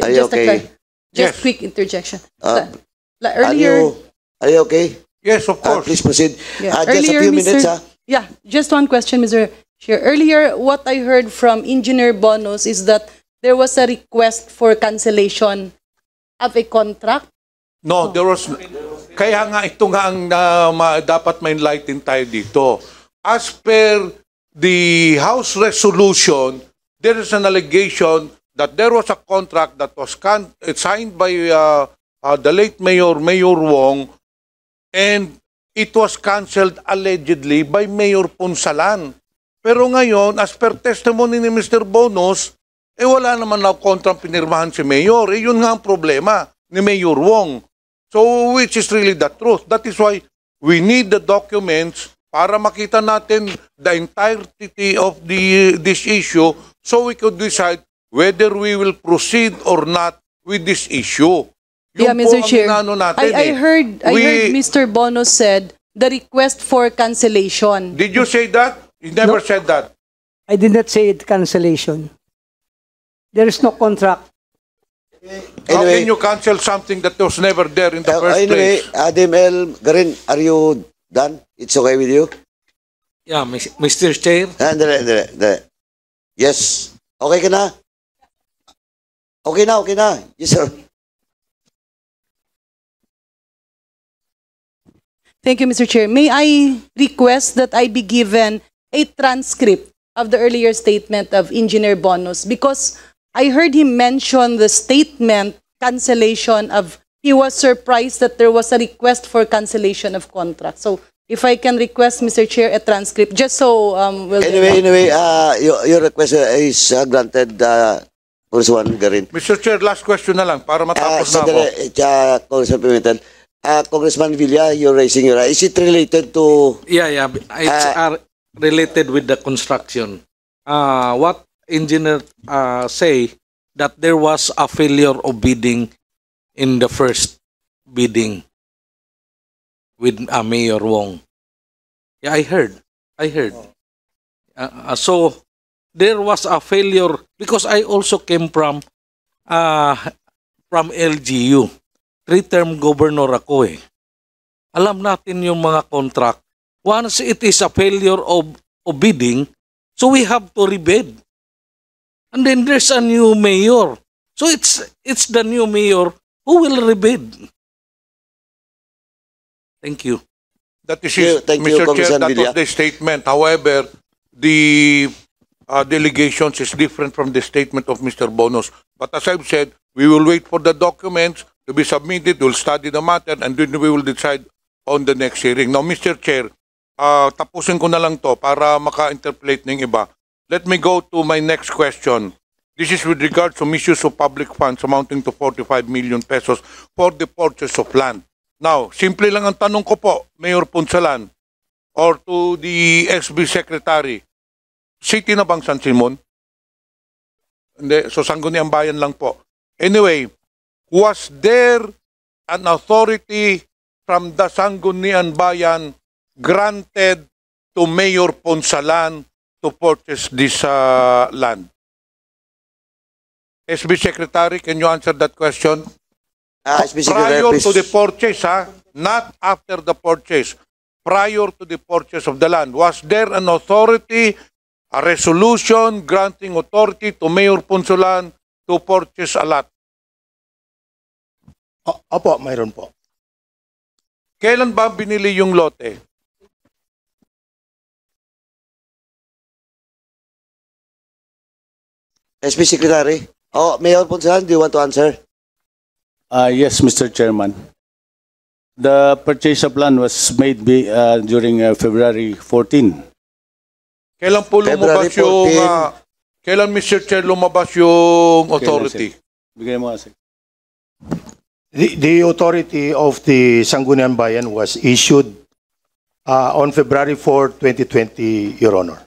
Are you okay? Yes. Just quick interjection. Are you okay? Yes, of course. Please proceed. Yeah. Just a Earlier, few minutes, Yeah, just one question, Mr. Chair. Earlier, what I heard from Engineer Bonos is that there was a request for cancellation of a contract. No, there was... Kaya nga ito nga ang dapat ma-enlighten tayo dito. As per the House resolution, there is an allegation that there was a contract that was signed by the late Mayor Wong, and it was cancelled allegedly by Mayor Punsalan. Pero ngayon, as per testimony ni Mr. Bonos, wala naman na kontrang pinirmahan si Mayor. Yun nga ang problema ni Mayor Wong. So, which is really the truth. That is why we need the documents para makita natin the entirety of this issue so we could decide whether we will proceed or not with this issue. Yeah, Mr. Chair. Natin, I heard Mr. Bonos said the request for cancellation. Did you say that? You never said that. I did not say it cancellation. There is no contract. How Anyway, can you cancel something that was never there in the first anyway, place? Adim L. Garin, are you done? It's okay with you? Yeah, Mr. Chair. Dali. Yes. Okay ka na? Okay na. Yes, sir. Thank you, Mr. Chair. May I request that I be given a transcript of the earlier statement of Engineer Bonos, because I heard him mention the statement cancellation of, he was surprised that there was a request for cancellation of contract. So if I can request, Mr. Chair, a transcript, just so we'll... Anyway, your request is granted, Congressman Garin. Mr. Chair, last question na lang para matapos na ako. Congressman Pimentel. Congressman Villa, you're raising your eye. Is it related to... Yeah. It's related with the construction. What engineer say that there was a failure of bidding in the first bidding with Mayor Wong. Yeah, I heard. So there was a failure because I also came from LGU. 3-term governor ako eh. Alam natin yung mga contract. Once it is a failure of bidding, so we have to rebid. And then there's a new mayor. So it's the new mayor who will rebid. Thank you. That is Mr. Chair, that was the statement. However, the delegations is different from the statement of Mr. Bonos. But as I've said, we will wait for the documents to be submitted, we'll study the matter, and then we will decide on the next hearing. Now, Mr. Chair, tapusin ko na lang to para maka-interpolate ng iba. Let me go to my next question. This is with regard to misuse of public funds amounting to 45 million pesos for the purchase of land. Now, simple lang ang tanong ko po, Mayor Punsalan, or to the SB Secretary, city na bang San Simon? Hindi, so Sangguniang Bayan lang po. Anyway, was there an authority from the Sangguniang Bayan granted to Mayor Punsalan to purchase this land? SB Secretary, can you answer that question? SB Secretary, Prior please. to the purchase, not after the purchase. Prior to the purchase of the land, was there an authority, a resolution granting authority to Mayor Punsalan to purchase a lot? Opo, mayroon po. Kailan ba binili yung lote? SB Secretary. Mayor Punsalan, do you want to answer? Yes, Mr. Chairman. The purchase of land was made during February 14. Kailan po lumabas February 14. yung... kailan, Mr. Chair, lumabas yung authority? Bigay mo kasi. The authority of the Sangguniang Bayan was issued on February 4, 2020, Your Honor.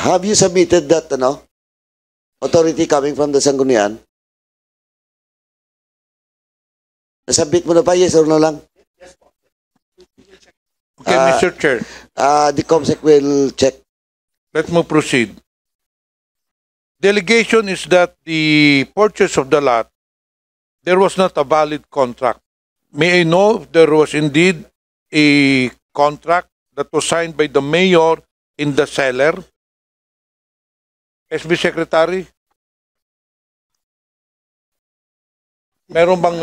have you submitted that, authority coming from the Sangguniang? Nasabit mo na ba? Yes or no lang? Okay, Mr. Chair, The COMSEC will check. let me proceed. The allegation is that the purchase of the lot, there was not a valid contract. May I know if there was indeed a contract that was signed by the mayor in the seller? SB Secretary? Meron bang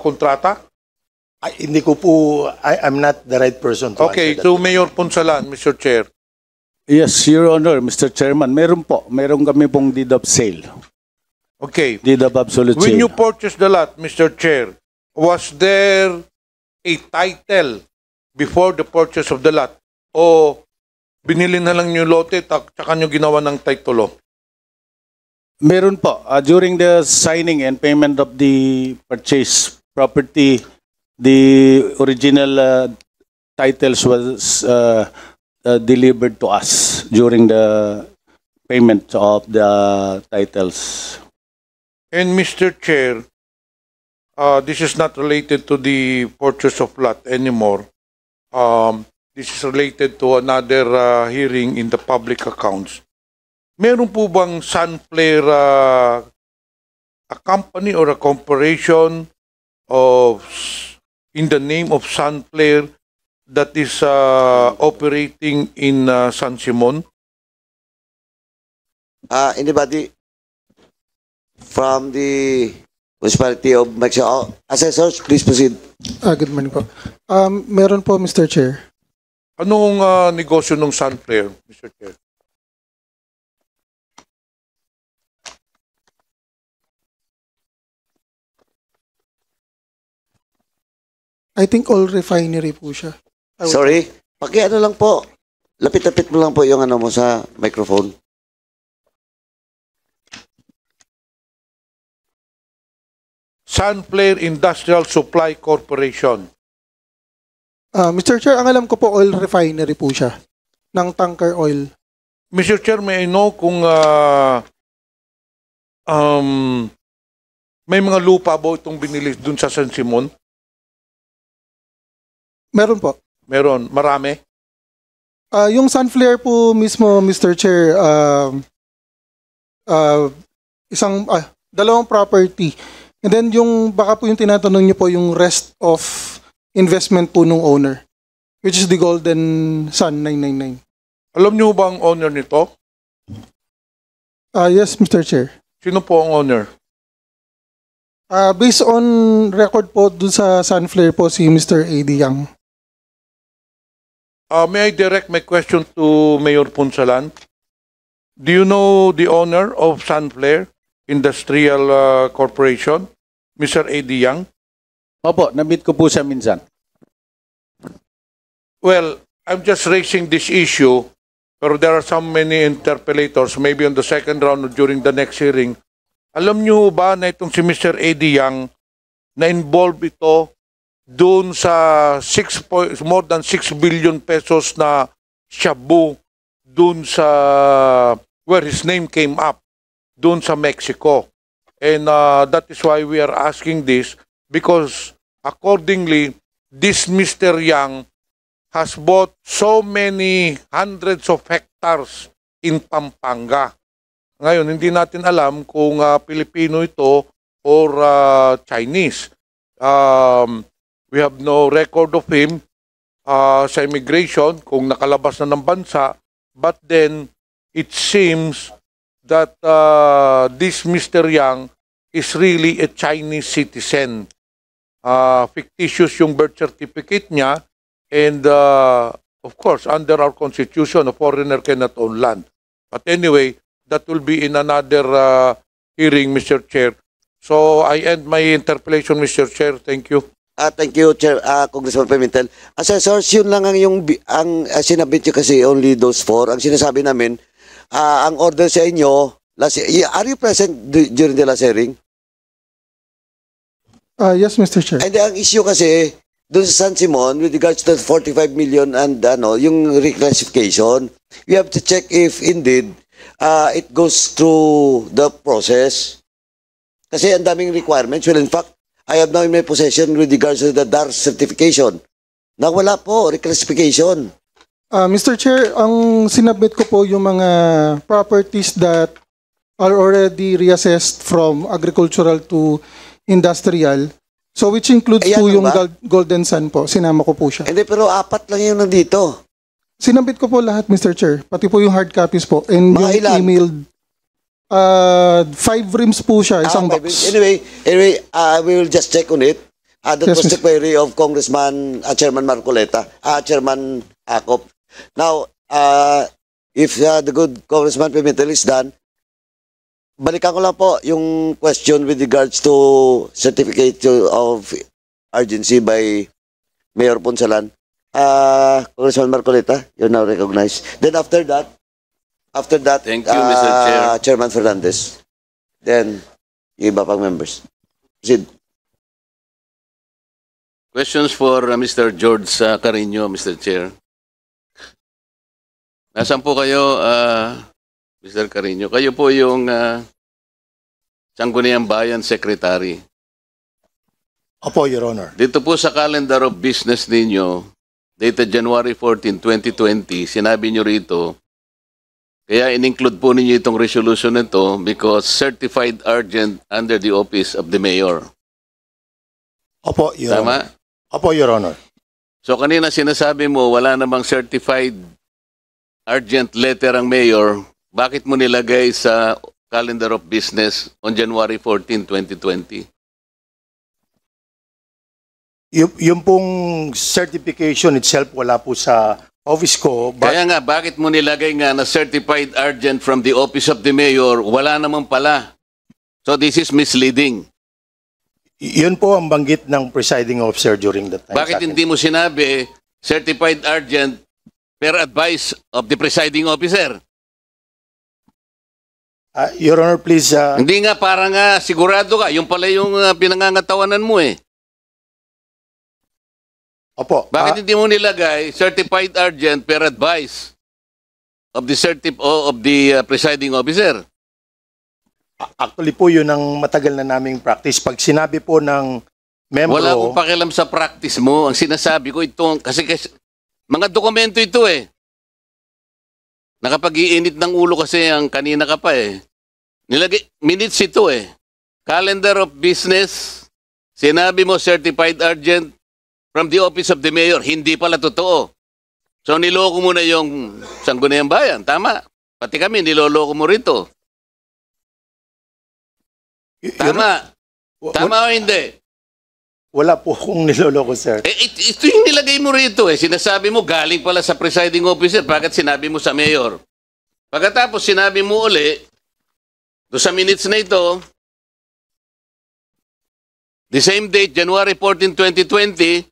kontrata? Hindi ko po, I'm not the right person to Okay, answer that. so Mayor Punsalan, Mr. Chair. Yes, Your Honor, Mr. Chairman, meron po. Meron kami pong deed of sale. Okay. Deed of absolute When sale. you purchased the lot, Mr. Chair, was there a title before the purchase of the lot? O binili na lang yung lote tsaka nyo ginawa ng titulo? Meron po. During the signing and payment of the purchase property, the original titles was delivered to us during the payment of the titles. And Mr. Chair, this is not related to the purchase of lot anymore. This is related to another hearing in the public accounts. Meron po bang Sunflare a company or a corporation of in the name of Sunflare that is operating in San Simon? Anybody from the municipality of Mexico? Assessors, please proceed. Good morning po. Meron po, Mr. Chair. Anong negosyo ng Sunflare, Mr. Chair? I think all refinery po siya. Sorry, paki-ano lang po. Lapit-lapit mo lang po yung mo sa microphone. Sunflare Industrial Supply Corporation. Mr. Chair, ang alam ko po oil refinery po siya. Ng tanker oil. Mr. Chair, may I know kung may mga lupa ba itong binili dun sa San Simon? Meron po. Meron. Marami? Yung Sunflare po mismo, Mr. Chair, dalawang property. And then yung, baka po yung tinatanong niyo po yung rest of investment po nung owner, which is the Golden Sun 999. Alam niyo ba ang owner nito? Yes, Mr. Chair. Sino po ang owner? Based on record po dun sa Sunflare po si Mr. A.D. Yang. May I direct my question to Mayor Punsalan? Do you know the owner of Sunflare Industrial Corporation, Mr. A.D. Yang? Opo, na-meet ko po siya minsan. Well, I'm just raising this issue, pero there are so many interpellators, maybe on the second round or during the next hearing. Alam niyo ba na itong si Mr. A.D. Yang na-involve ito doon sa more than 6 billion pesos na shabu doon sa where his name came up, doon sa Mexico. And that is why we are asking this, because accordingly, this Mr. Yang has bought so many hundreds of hectares in Pampanga. Ngayon, hindi natin alam kung Pilipino ito or Chinese. We have no record of him sa immigration kung nakalabas na ng bansa. But then, it seems that this Mr. Yang is really a Chinese citizen. Fictitious yung birth certificate niya. And of course, under our constitution, a foreigner cannot own land. But anyway, that will be in another hearing, Mr. Chair. So I end my interpellation, Mr. Chair. Thank you. Thank you, Chair, Congressman Pimentel. Assessors, yun lang ang sinabit nyo kasi only those four. Ang sinasabi namin, ang order sa inyo, are you present during the last hearing? Yes, Mr. Chair. And ang issue kasi, doon sa San Simon with regards to 45 million and yung reclassification, we have to check if indeed it goes through the process. Kasi ang daming requirements. Well, in fact, I have now in my possession with regards to the DAR certification. Na wala po, reclassification. Mr. Chair, ang sinabit ko po yung mga properties that are already reassessed from agricultural to industrial. So which includes po yung Golden Sun po. Sinama ko po siya. Hindi, pero 4 lang yung nandito. Sinabit ko po lahat, Mr. Chair. Pati po yung hard copies po. And Mga yung ilan? emailed, 5 rims po siya, isang box. Anyway, we will just check on it. That Yes, was the Mr. query of Congressman Chairman Marcoleta, Chairman Acop. Now, if the good Congressman Pimentel is done, balikan ko lang po yung question with regards to certificate of urgency by Mayor Ponsalan. Congressman Marcoleta, you're now recognized. Then after that, Thank you, Mr. Chair. Chairman Fernandez. Then, yung iba pang members. Proceed. Questions for Mr. George Carino, Mr. Chair. Nasaan po kayo, Mr. Carino? Kayo po yung Sangguniang Bayan Secretary. Opo, Your Honor. Dito po sa calendar of business ninyo, dated January 14, 2020, sinabi nyo rito, kaya in-include po ninyo itong resolution nito because certified urgent under the office of the mayor. Opo, Your Tama? Honor. Opo, Your Honor. So kanina sinasabi mo wala namang certified urgent letter ang mayor. Bakit mo nilagay sa calendar of business on January 14, 2020? Yung pong certification itself wala po sa office ko. Kaya nga, bakit mo nilagay nga na certified urgent from the office of the mayor? Wala naman pala. So this is misleading. Yun po ang banggit ng presiding officer during that time. Bakit hindi mo sinabi certified urgent per advice of the presiding officer? Your Honor, please. Hindi nga, parang sigurado ka. Yung pala yung pinangangatawanan mo eh. Opo. Bakit hindi mo nilagay certified urgent per advice of the presiding officer? Actually po yun ang matagal na naming practice. Pag sinabi po ng membro... Wala akong pakialam sa practice mo. Ang sinasabi ko ito, kasi mga dokumento ito eh. Nakapag-iinit ng ulo kasi ang kanina ka pa eh. Nilagay, minutes ito eh. Calendar of business, sinabi mo certified urgent from the office of the mayor. Hindi pala totoo. So niloko mo na yung Sangguniang Bayan. Tama. Pati kami, niloloko mo rito. Tama. Tama o hindi? Wala po akong niloloko, sir. Ito yung nilagay mo rito eh. Sinasabi mo galing pala sa presiding officer. Bakit sinabi mo sa mayor? Pagkatapos sinabi mo uli, doon sa minutes na ito, the same date, January 14, 2020,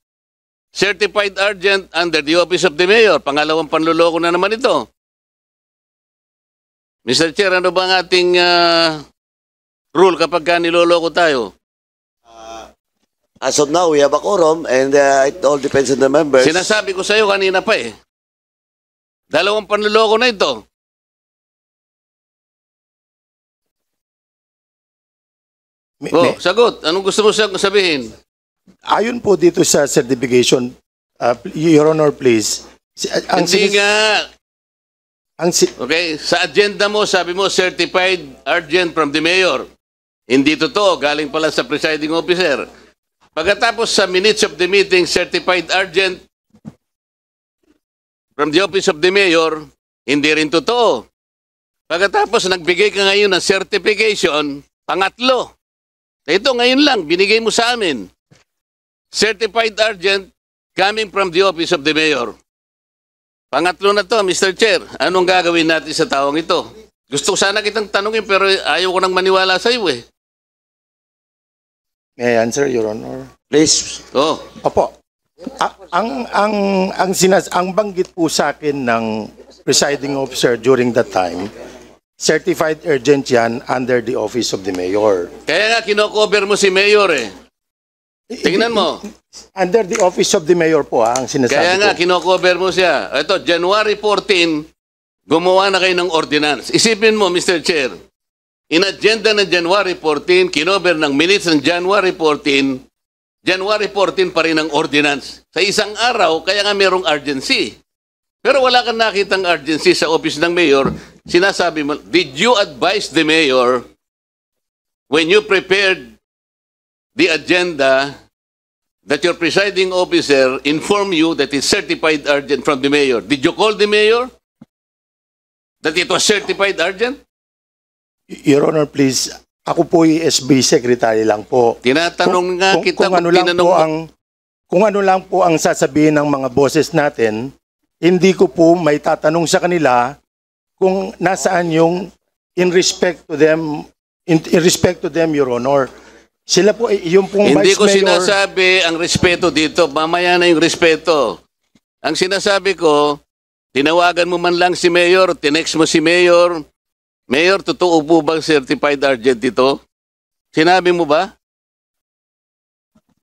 certified urgent under the office of the mayor. Pangalawang panluloko na naman ito. Mr. Chair, ano ba ang ating rule kapag niloloko tayo? As of now, we have a quorum and it all depends on the members. Sinasabi ko sa iyo kanina pa eh. Dalawang panluloko na ito. Sagot. Anong gusto mo sabihin? Ayon po dito sa certification, Your Honor, please. Hindi nga. Okay, sa agenda mo, sabi mo, certified urgent from the mayor. Hindi totoo, galing pala sa presiding officer. Pagkatapos sa minutes of the meeting, certified urgent from the office of the mayor, hindi rin totoo. Pagkatapos nagbigay ka ngayon ng certification, pangatlo. Ito ngayon lang, binigay mo sa amin. Certified urgent coming from the office of the mayor. Pangatlo na to, Mr. Chair. Anong gagawin natin sa taong ito? Gusto ko sana kitang tanungin pero ayaw ko nang maniwala sa iyo eh. May I answer, Your Honor? Please. Oh. Opo. Ang banggit po sa akin ng presiding officer during that time, certified urgent yan under the office of the mayor. Kaya nga kino-cover mo si mayor eh. Tingnan mo. Under the office of the mayor po ang sinasabi Kaya nga, ko. kinocover mo siya. Ito, January 14, gumawa na kayo ng ordinance. Isipin mo, Mr. Chair, in agenda ng January 14, kinover ng minutes ng January 14, January 14 pa rin ang ordinance. Sa isang araw, kaya nga merong urgency. Pero wala kang nakitang urgency sa office ng mayor. Sinasabi mo, did you advise the mayor when you prepared the agenda that your presiding officer inform you that it's certified urgent from the mayor? Did you call the mayor that it was certified urgent? Your Honor, please, ako po yung SB Secretary lang po. Tinatanong nga kita kung ano lang po ang sasabihin ng mga bosses natin, hindi ko po may tatanong sa kanila kung nasaan yung in respect to them, Your Honor. Sila po, yung pong Hindi Vice ko Mayor, sinasabi ang respeto dito. Mamaya na yung respeto. Ang sinasabi ko, tinawagan mo man lang si Mayor, tinext mo si Mayor, Mayor, totoo po bang certified urgent ito? Sinabi mo ba?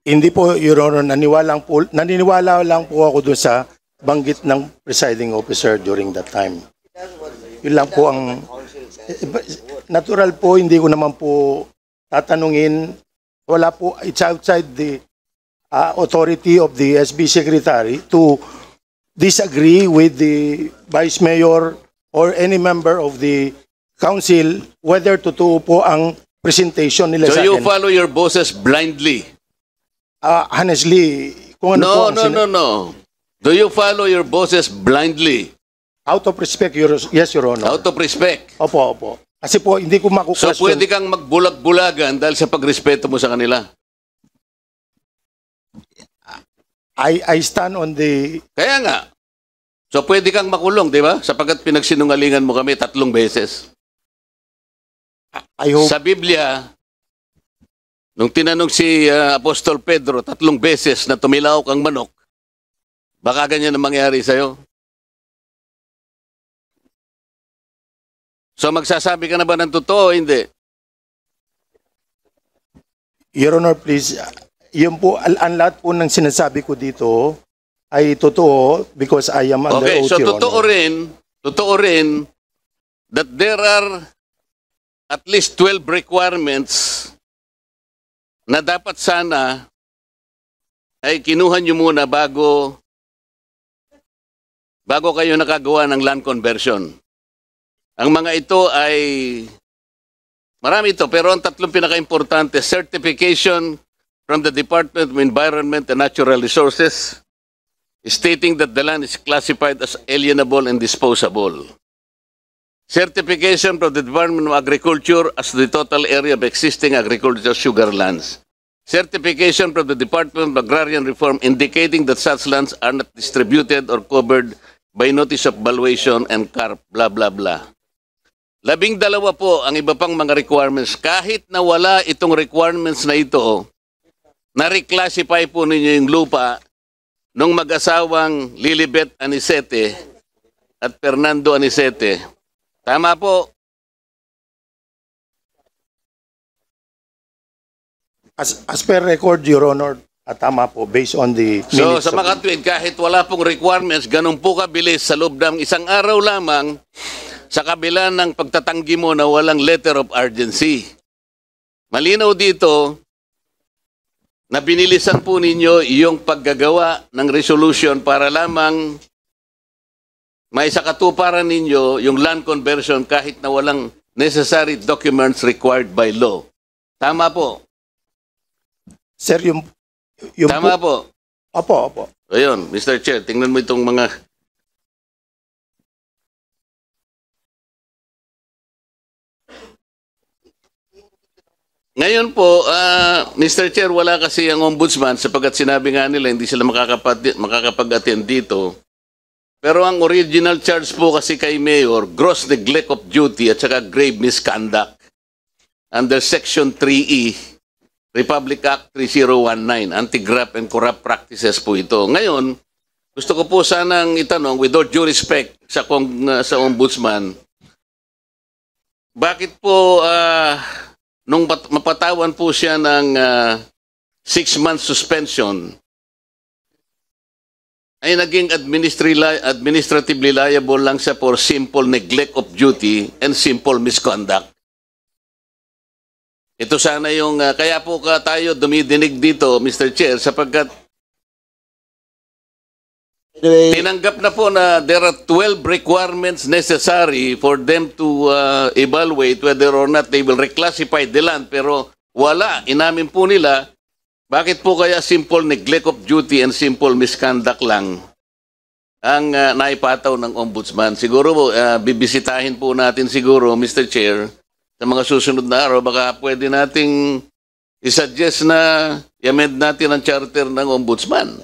hindi po, Your Honor, naniniwala lang po ako doon sa banggit ng presiding officer during that time. Yun lang po ang natural po, hindi ko naman po tatanungin. Wala po, it's outside the authority of the SB Secretary to disagree with the Vice Mayor or any member of the Council whether totoo po ang presentation nila So sa you akin. follow your bosses blindly? Honestly, kung ano po ang No. Do you follow your bosses blindly? Out of respect, yes, Your Honor. Out of respect? Opo. Kasi po, hindi ko So makukwestiyon. pwede kang magbulag-bulagan dahil sa pagrespeto mo sa kanila? I stand on the... Kaya nga. So pwede kang makulong, di ba? Sapagkat pinagsinungalingan mo kami 3 beses. I hope... Sa Biblia, nung tinanong si Apostol Pedro 3 beses na tumilawak ang manok, baka ganyan ang mangyari sa'yo. So magsasabi ka na ba ng totoo o hindi? Your Honor, please, yun po, ang lahat po ng sinasabi ko dito ay totoo because I am under Okay, oath, so Your Honor. totoo rin that there are at least 12 requirements na dapat sana ay kinuha nyo muna bago kayo nakagawa ng land conversion. Ang mga ito ay marami ito, pero ang 3 pinaka-importante: certification from the Department of Environment and Natural Resources stating that the land is classified as alienable and disposable. Certification from the Department of Agriculture as the total area of existing agricultural sugar lands. Certification from the Department of Agrarian Reform indicating that such lands are not distributed or covered by notice of valuation and CARP, blah, blah, blah. 12 po ang iba pang mga requirements. Kahit na wala itong requirements na ito, na-reclassify po ninyo yung lupa ng mag-asawang Lilibet Anicete at Fernando Anicete. Tama po. As per record, Your Honor, tama po, based on the So minutes sa mga tweet, kahit wala pong requirements, ganun po kabilis sa loob ng isang araw lamang, sa kabila ng pagtatanggi mo na walang letter of urgency. Malinaw dito na binilisan po ninyo yung paggagawa ng resolution para lamang may sakatuparan ninyo yung land conversion kahit na walang necessary documents required by law. Tama po. Sir, yung Tama po. Opo. Ayun, Mr. Chair, tingnan mo itong mga... Ngayon po, Mr. Chair, wala kasi ang ombudsman sapagkat sinabi nga nila hindi sila makakapag-attend dito. Pero ang original charge po kasi kay Mayor, gross neglect of duty at saka grave misconduct under Section 3E, Republic Act 3019, Anti-Graft and Corrupt Practices po ito. Ngayon, gusto ko po sanang itanong, with all due respect sa ombudsman, bakit po nung mapatawan po siya ng 6-month suspension ay naging administratively liable lang siya for simple neglect of duty and simple misconduct. Ito sana yung, kaya po tayo dumidinig dito, Mr. Chair, sapagkat tinanggap na po na there are 12 requirements necessary for them to evaluate whether or not they will reclassify the land, pero wala, inamin po nila. Bakit po kaya simple neglect of duty and simple misconduct lang ang naipataw ng ombudsman? Siguro bibisitahin po natin siguro, Mr. Chair, sa mga susunod na araw, baka pwede nating isuggest na i-amend natin ang charter ng ombudsman.